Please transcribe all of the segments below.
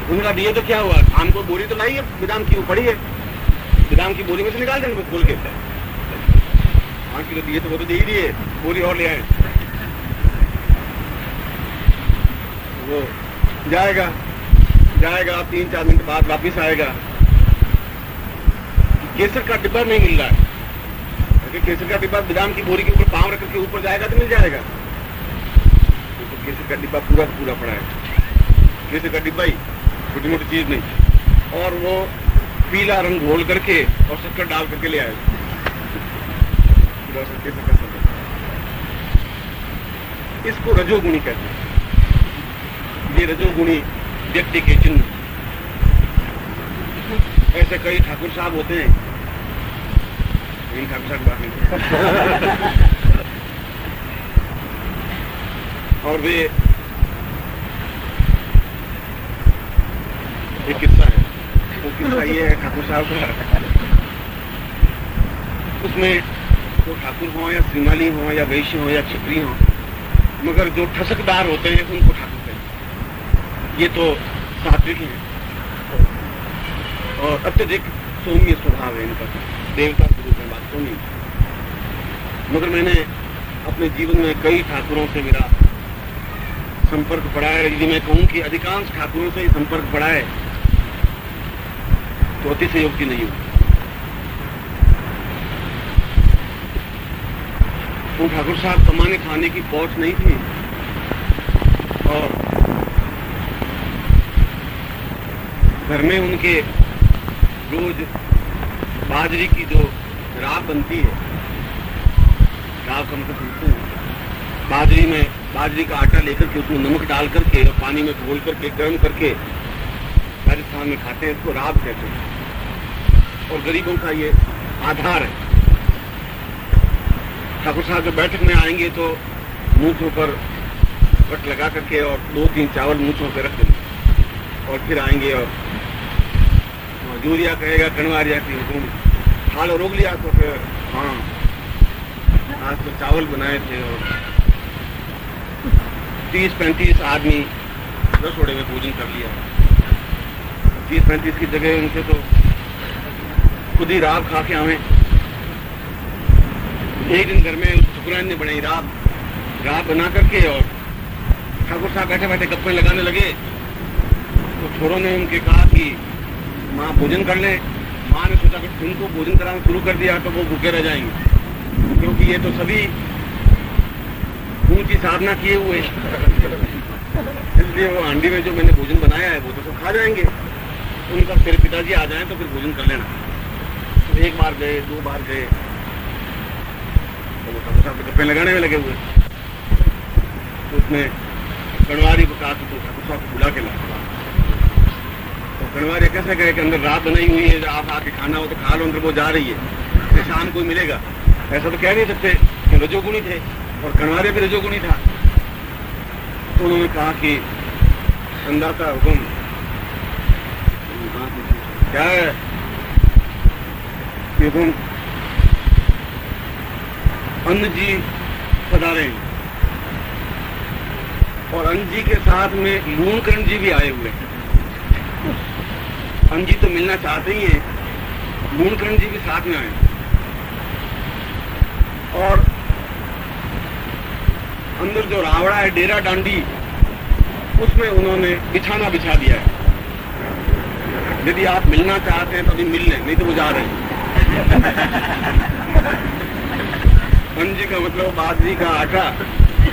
उनका दिए तो क्या हुआ, आम को बोरी तो लाई है, बादाम की वो पड़ी है, बादाम की बोरी में से निकाल देंगे खोल के। 5 किलो दिए तो वो तो दे ही दिए, बोरी और ले आए। वो जाएगा 3-4 मिनट बाद वापिस आएगा, केसर का डिब्बा नहीं मिल रहा है। अगर केसर का डिब्बा बादाम की बोरी के ऊपर पांव रख के ऊपर जाएगा तो मिल जाएगा। तो केसर का डिब्बा पूरा पूरा पड़ा है, केसर का डिब्बा ही, छोटी मोटी चीज नहीं। और वो पीला रंग घोल करके और शक्कर डाल करके ले आए। इसको रजोगुणी कहते हैं। ये रजोगुणी व्यक्ति के चिन्ह। ऐसे कई ठाकुर साहब होते हैं, इन ठाकुर साहब बात नहीं। और वे एक किस्सा है, वो किस्सा ये है ठाकुर साहब का। उसमें वो ठाकुर हो या श्रीमाली हो या वैश्य हो या क्षत्रिय हो, मगर जो ठसकदार होते हैं उनको ठाकुर कहते हैं। ये तो सात्विक है और अत्यधिक सौम्य स्वभाव है इनका, देवता स्वरूप है, बात तो नहीं। मगर मैंने अपने जीवन में कई ठाकुरों से मेरा संपर्क पड़ा है। यदि मैं कहूं कि अधिकांश ठाकुरों से ही संपर्क पड़ा है तो अतिशयोक्ति नहीं हो। वो ठाकुर साहब कमाने खाने की पहुंच नहीं थी और घर में उनके रोज बाजरी की जो राब बनती है, राब का मतलब सुनते हैं, बाजरी का आटा लेकर के उसमें नमक डाल करके और पानी में घोल करके गर्म करके राजस्थान में खाते हैं, इसको राब कहते हैं। और गरीबों का ये आधार है। ठाकुर साहब जब बैठक में आएंगे तो मूंछों पर वट लगा करके और 2-3 चावल मूंछों पर रख देंगे और फिर आएंगे और जूरिया कहेगा कनवारिया की हुकुम खा लो, रोक लिया तो फिर हाँ आज तो चावल बनाए थे। और 30-35 आदमी रसोड़े में भोजन कर लिया। 30-35 की जगह उनसे तो खुद ही राब खा के आवे। एक दिन घर में ठकुराइन ने बनाई राब बना करके और ठाकुर साहब बैठे बैठे गप्पे लगाने लगे तो छोरों ने उनके कहा कि माँ भोजन कर ले। माँ ने सोचा कि तुमको भोजन कराना शुरू कर दिया तो वो भूखे रह जाएंगे, क्योंकि ये तो सभी ऊंची साधना किए हुए, इसलिए वो हांडी में जो मैंने भोजन बनाया है वो तो सब खा जाएंगे। उनका फिर पिताजी आ जाए तो फिर भोजन कर लेना। तो 1 बार गए, 2 बार गए तो वो ठाकुर साहब गप्पे लगाने में लगे हुए। तो उसमें कणवारी को कहा तो ठाकुर साहब को बुला के ला। तो कणवारी कैसे कहे कि अंदर रात बनाई हुई है, आप आके खाना हो तो खा लो, अंदर वो जा रही है, फिर शाम को मिलेगा। ऐसा तो कह नहीं सकते कि रजोगुणी थे और कणवारी भी रजोगुणी था। तो उन्होंने कहा कि अंदाता हुक्म क्या है कि तुम अन्न जी पधारे और अन्न जी के साथ में लूणकरण जी भी आए हुए हैं। अन्न जी तो मिलना चाहते ही हैं, लूणकरण जी भी साथ में आए और अंदर जो रावड़ा है डेरा डांडी उसमें उन्होंने बिछाना बिछा दिया है। यदि आप मिलना चाहते हैं तो अभी मिल लें, नहीं तो वो जा रहे हैं। अन्न जी का मतलब बाजरी का आटा,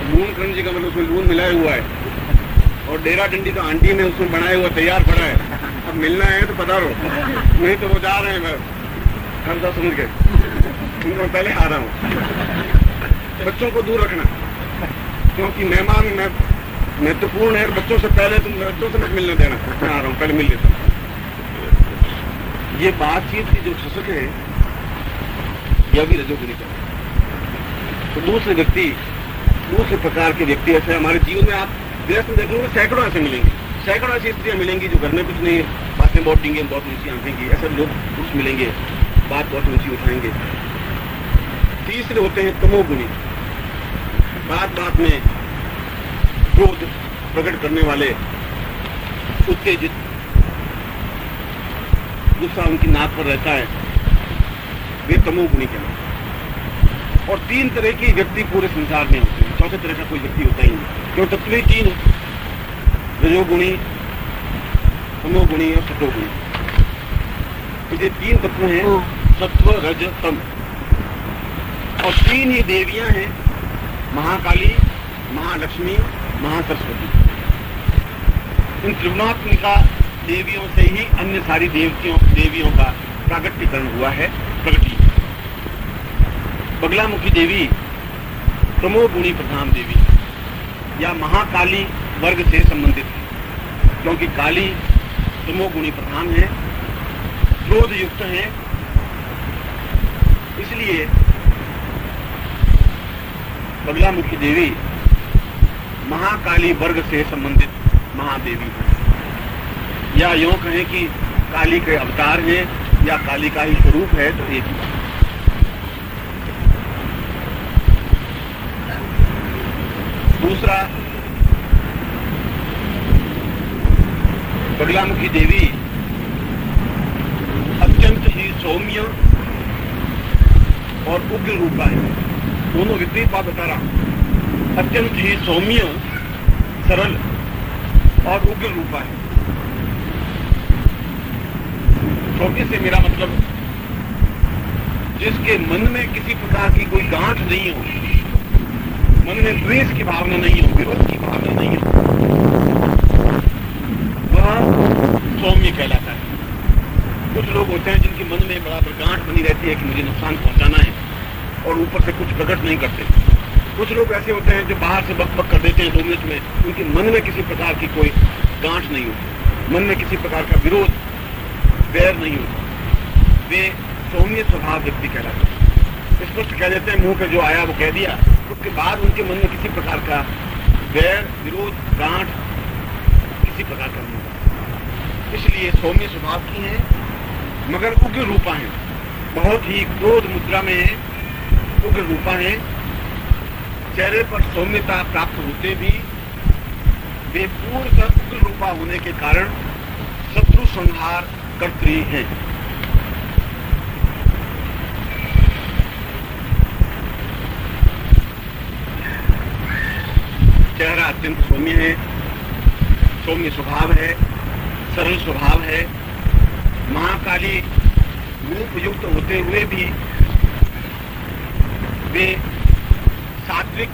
लूणकरण जी का मतलब उसमें लून मिलाया हुआ है और डेरा डंडी का आंटी में उसमें बनाया हुआ तैयार पड़ा है। अब मिलना है तो पधारो, नहीं तो वो जा रहे हैं। हर बात समझ गए, उनको पहले आ रहा हूँ। बच्चों को दूर रखना, क्योंकि मेहमान महत्वपूर्ण है। बच्चों से पहले तुम बच्चों से मत मिलने देना, मैं आ रहा हूँ, पहले मिल लेता हूँ। ये बातचीत की जो ठसक है यह भी रजोगुणी है। तो दूसरे प्रकार के व्यक्ति ऐसे हमारे जीवन में आप व्यस्त देखेंगे, सैकड़ों ऐसे मिलेंगे, सैकड़ों ऐसी स्त्रियां मिलेंगी जो घर में कुछ नहीं, बातें बहुत टिंगे, बहुत ऊंची आंखेंगी। ऐसे लोग पुरुष मिलेंगे, बात बहुत ऊंची उठाएंगे। तीसरे होते हैं तमोगुणी, बात बात में क्रोध प्रकट करने वाले, उत्तेजित, गुस्सा उनकी नाक पर रहता है, वे तमोगुणी कहलाते हैं। और 3 तरह के व्यक्ति पूरे संसार में होते हैं, चौथे तरह का कोई व्यक्ति होता ही नहीं, क्यों तत्व ही 3 है, रजोगुणी, तमोगुणी और सतोगुणी। तो ये 3 तत्व हैं, सत्व रज तम। और 3 ये देवियां हैं, महाकाली, महालक्ष्मी, महासरस्वती। इन त्रिगुणात्मिका देवियों से ही अन्य सारी देवियों का प्रागट्यकरण हुआ है, प्रगति। बगलामुखी देवी तमोगुणी प्रधान देवी या महाकाली वर्ग से संबंधित है, क्योंकि काली तमोगुणी प्रधान है, क्रोध युक्त है, इसलिए बगलामुखी देवी महाकाली वर्ग से संबंधित महादेवी है। या यूं कहें कि काली के अवतार हैं या काली का ही स्वरूप है, तो एक ही। दूसरा, बगलामुखी देवी अत्यंत ही सौम्य और उग्र रूपा है। दोनों विपरीत बात बता रहा हूं। अत्यंत ही सौम्य, सरल और उग्र रूपा है। सौम्य से मेरा मतलब जिसके मन में किसी प्रकार की कोई गांठ नहीं हो, मन में द्वेष की भावना नहीं हो, विरोध की भावना नहीं हो, वह सौम्य कहलाता है। कुछ लोग होते हैं जिनके मन में बराबर गांठ बनी रहती है कि मुझे नुकसान पहुंचाना है, और ऊपर से कुछ प्रकट नहीं करते। कुछ लोग ऐसे होते हैं जो बाहर से बक कर देते हैं 2 मिनट में, उनके मन में किसी प्रकार की कोई गांठ नहीं होती, मन में किसी प्रकार का विरोध, वैर नहीं होता। वे सौम्य स्वभाव व्यक्ति कहलाते हैं। स्पष्ट कह देते हैं, मुंह पे जो आया वो कह दिया, उसके बाद उनके मन में किसी प्रकार का वैर, विरोध, गांठ किसी प्रकार का नहीं होता। इसलिए सौम्य स्वभाव की है, मगर उग्र रूपा है, बहुत ही क्रोध मुद्रा में है, उग्र रूपा है। चेहरे पर सौम्यता प्राप्त होते भी वे पूर्णतः उग्र रूपा होने के कारण शत्रु संहार कर्त्री हैं। चेहरा अत्यंत सौम्य है, सौम्य स्वभाव है, सरल स्वभाव है। महाकाली रूप युक्त होते हुए भी वे सात्विक,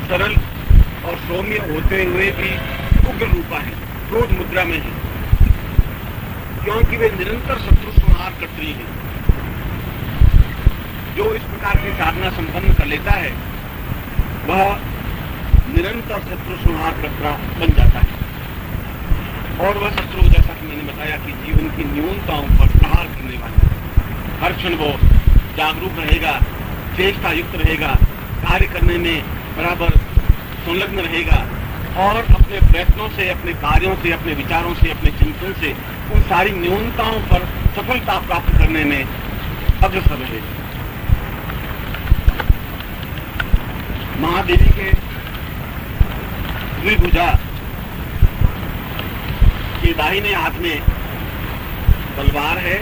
सरल और सौम्य होते हुए भी उग्र रूपा है, क्रोध मुद्रा में है, क्योंकि वे निरंतर शत्रु संहार कर्त्री हैं। जो इस प्रकार की साधना संपन्न कर लेता है वह निरंतर शत्रु संहार कर्ता बन जाता है। और वह शत्रु, जैसा कि मैंने बताया, कि जीवन की न्यूनताओं पर प्रहार करने वाला है। हर क्षण वो जागरूक रहेगा, चेष्टा युक्त रहेगा, कार्य करने में बराबर संलग्न रहेगा और अपने प्रयत्नों से, अपने कार्यों से, अपने विचारों से, अपने चिंतन से उन सारी न्यूनताओं पर सफलता प्राप्त करने में अग्रसर रहेगा। महादेवी के द्विभुजा के दाहिने हाथ में तलवार है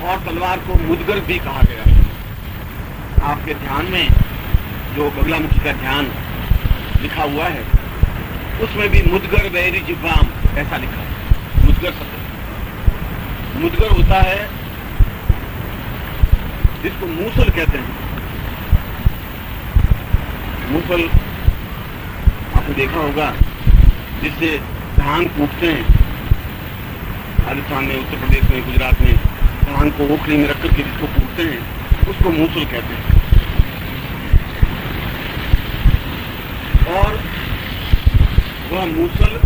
और तलवार को मुद्गर भी कहा गया है। आपके ध्यान में जो बगलामुखी का ध्यान लिखा हुआ है उसमें भी मुद्गर वैरी जिह्वाम ऐसा लिखा है। मुद्गर शब्द, मुद्गर होता है जिसको मूसल कहते हैं। मूसल आपने देखा होगा, जिससे धान कूटते हैं। राजस्थान में, उत्तर प्रदेश में, गुजरात में धान को ओखली में रख करके जिसको कूटते हैं उसको मूसल कहते हैं। और वह मूसल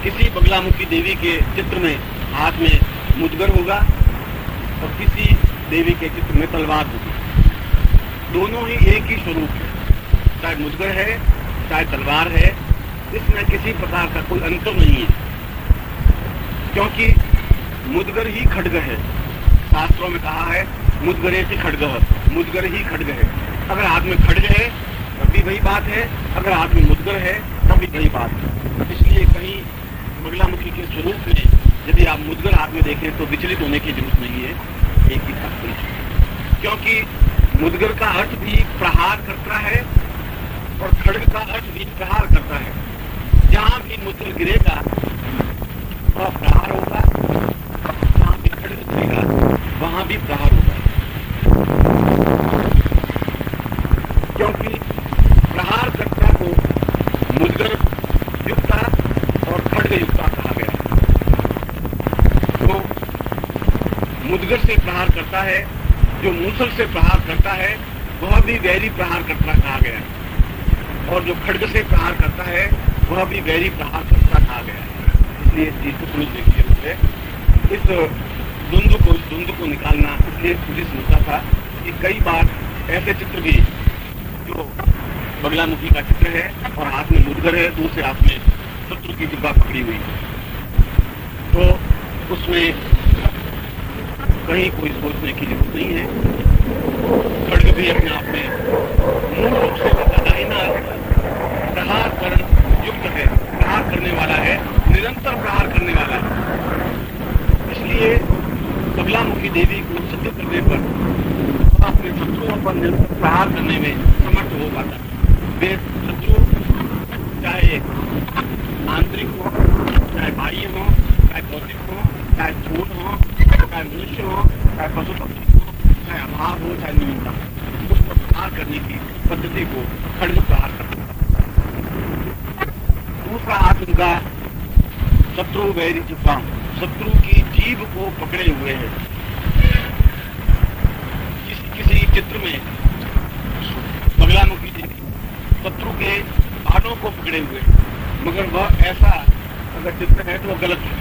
किसी बगलामुखी देवी के चित्र में हाथ में मुद्गर होगा और किसी देवी के चित्र में तलवार होगी। दोनों ही एक ही स्वरूप है, चाहे मुद्गर है चाहे तलवार है, इसमें किसी प्रकार का कोई अंतर नहीं है, क्योंकि मुद्गर ही खड्ग है। शास्त्रों में कहा है मुद्गरे ही खड्ग, मुद्गर ही खड्ग है। अगर हाथ में खड्ग है तब भी वही बात है, अगर हाथ में मुद्गर है तब भी वही बात है। इसलिए कहीं बगलामुखी के स्वरूप में यदि आप मुद्गर हाथ में देखें तो विचलित होने की जरूरत नहीं है, एक ही तात्पर्य, क्योंकि मुद्गर का अर्थ भी प्रहार करता है और खड्ग का अर्थ भी प्रहार करता है। जहां भी मुद्गर गिरेगा वह प्रहार होगा, जहां भी खड्ग गिरेगा वहां भी प्रहार होगा, क्योंकि प्रहारकर्ता को मुद्गर युक्ता और खड्ग युक्ता कहा गया है। तो मुद्गर से प्रहार करता है, जो मूसल से प्रहार करता है वह भी वैरी प्रहारकर्ता कहा गया है, और जो खड्ग से प्रहार करता है वह भी वैरी प्रहारकर्ता कहा गया है। इसलिए इस चीज को समझने की जरूरत है। इस द्वंद्व को निकालना इसलिए मुझे समझता था कि कई बार ऐसे चित्र भी जो बगलामुखी का चित्र है और हाथ में मुद्गर है, दूसरे हाथ में शत्रु की जिह्वा पकड़ी हुई है, तो उसमें कहीं कोई सोचने की जरूरत नहीं है। खड्ग भी अपने आप में मूल रूप से दाहिना प्रहार करण युक्त है, प्रहार करने वाला है, निरंतर प्रहार करने वाला है। इसलिए बगलामुखी देवी को सिद्ध करने पर अपने शत्रुओं पर निरंतर प्रहार करने में समर्थ हो पाता है। वे शत्रु चाहे आंतरिक हो, चाहे बाह्य हो, चाहे भौतिक हो, चाहे झूठ हो, चाहे मनुष्य हो, चाहे पशु पक्षी हो, चाहे अभाव हो, चाहे न्यूनता, उस पर प्रहार करने की पद्धति को खड्ग प्रहार करता है। दूसरा हाथ उनका शत्रु वैरी जिह्वा, शत्रु की जीभ को पकड़े हुए है। किसी चित्र में बगलामुखी देवी शत्रु के बालों को पकड़े हुए, मगर वह ऐसा अगर चित्र है तो वह गलत है,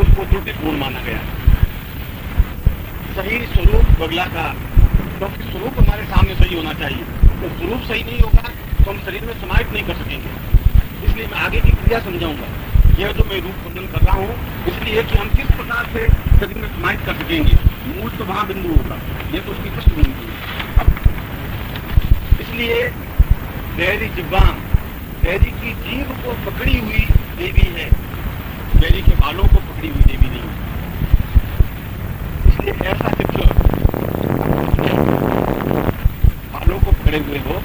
उसको त्रुटिपूर्ण माना गया। सही स्वरूप बगला का, क्योंकि स्वरूप हमारे सामने सही होना चाहिए, तो स्वरूप सही नहीं होगा तो हम शरीर में समाहित नहीं कर सकेंगे। इसलिए मैं आगे की क्रिया समझाऊंगा। यह जो मैं रूप वर्णन कर रहा हूँ इसलिए कि हम किस प्रकार से शरीर में समाहित कर सकेंगे। मूल तो वहां बिंदु होगा, यह तो उसकी पृष्ठभूमि है। इसलिए वैरी जिह्वाम, वैरी की जीभ को पकड़ी हुई देवी है, वैरी के बालों को पकड़ी हुई देवी नहीं। इसलिए ऐसा चित्र बालों को पकड़े हुए हो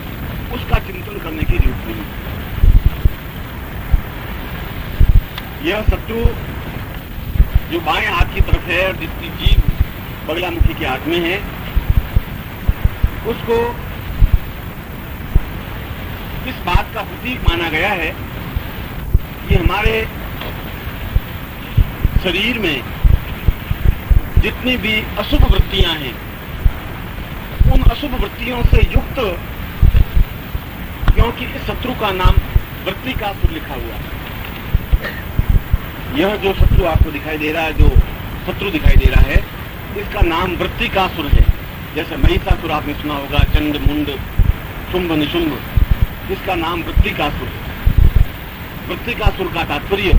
उसका चिंतन करने की जरूरत नहीं। यह शत्रु जो बाएं हाथ की तरफ है और जिसकी जीभ बगलामुखी के हाथ में है, उसको इस बात का प्रतीक माना गया है कि हमारे शरीर में जितनी भी अशुभ वृत्तियां हैं, उन अशुभ वृत्तियों से युक्त, क्योंकि इस शत्रु का नाम वृत्तिकासुर लिखा हुआ है। यह जो शत्रु आपको दिखाई दे रहा है, जो शत्रु दिखाई दे रहा है, इसका नाम वृत्तिकासुर है। जैसे महिषासुर आपने सुना होगा, चंड मुंड शुंभ निशुंभ, इसका नाम वृत्तिकासुर है। वृत्तिकासुर का तात्पर्य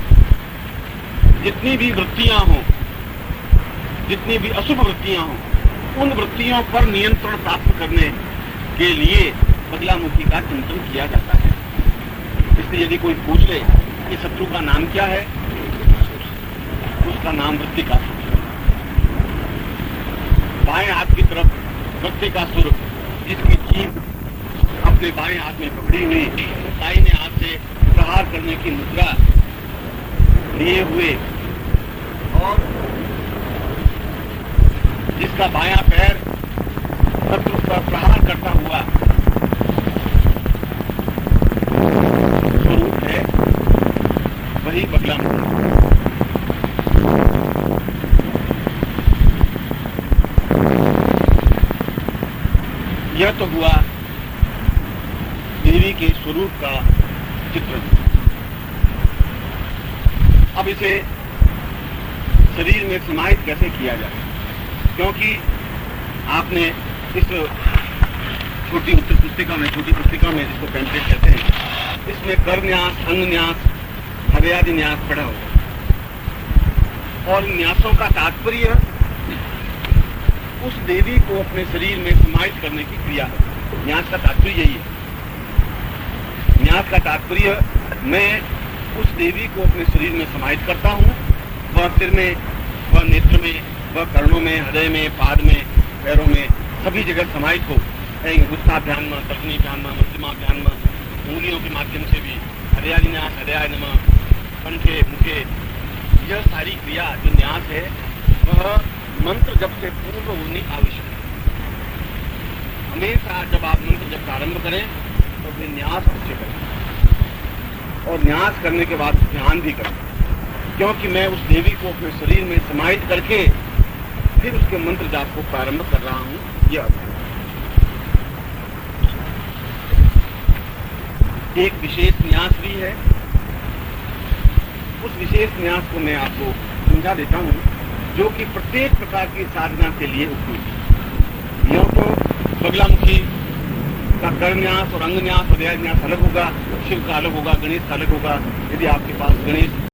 जितनी भी वृत्तियां हों, जितनी भी अशुभ वृत्तियां हों, उन वृत्तियों पर नियंत्रण प्राप्त करने के लिए बगलामुखी का चिंतन किया जाता है। इसलिए यदि कोई पूछ ले कि शत्रु का नाम क्या है, उसका नाम वृत्तिकासुर है। बाएं हाथ की तरफ वृत्तिकासुर, जिसकी जीभ अपने बाएं हाथ में पकड़ी हुई, दाहिने हाथ से प्रहार करने की मुद्रा लिए हुए, और जिसका बायां पैर शत्रु पर प्रहार करता हुआ स्वरूप है, वही बगलामुखी। यह तो हुआ देवी के स्वरूप का चित्रण। अब इसे शरीर में समाहित कैसे किया जाए, क्योंकि आपने इस छोटी पुस्तिका में, जिसको पेम्पलेट कहते हैं, इसमें कर न्यास, अंग न्यास, हव्यादि न्यास पढ़ा होगा, और न्यासों का तात्पर्य उस देवी को अपने शरीर में समाहित करने की क्रिया है। न्यास का तात्पर्य यही है। न्यास का तात्पर्य मैं उस देवी को अपने शरीर में समाहित करता हूँ वह सिर में, वह नेत्र में, वह कर्णों में, हृदय में, पाद में, पैरों में, सभी जगह समाहित हो। गुस्ताभ्याम, तर्जनीभ्याम, मध्यमाभ्याम, उंगलियों के माध्यम से भी हृदयादिन्यास, हृदयाय नमः, कंठे, मुखे, यह सारी क्रिया जो न्यास है वह मंत्र जब से पूर्व होनी आवश्यक है। हमेशा जब आप मंत्र जब प्रारंभ करें तो फिर न्यास अच्छे करें और न्यास करने के बाद ध्यान भी करें, क्योंकि मैं उस देवी को अपने शरीर में समाहित करके फिर उसके मंत्र जाप को प्रारंभ कर रहा हूं। यह एक विशेष न्यास भी है। उस विशेष न्यास को मैं आपको समझा देता हूं, जो कि प्रत्येक प्रकार की साधना के लिए उपयोगी। यूं तो बगलामुखी का करन्यास और अंगन्यास, हृदयान्यास अलग होगा, शिव का अलग होगा, गणेश का अलग होगा। यदि आपके पास गणेश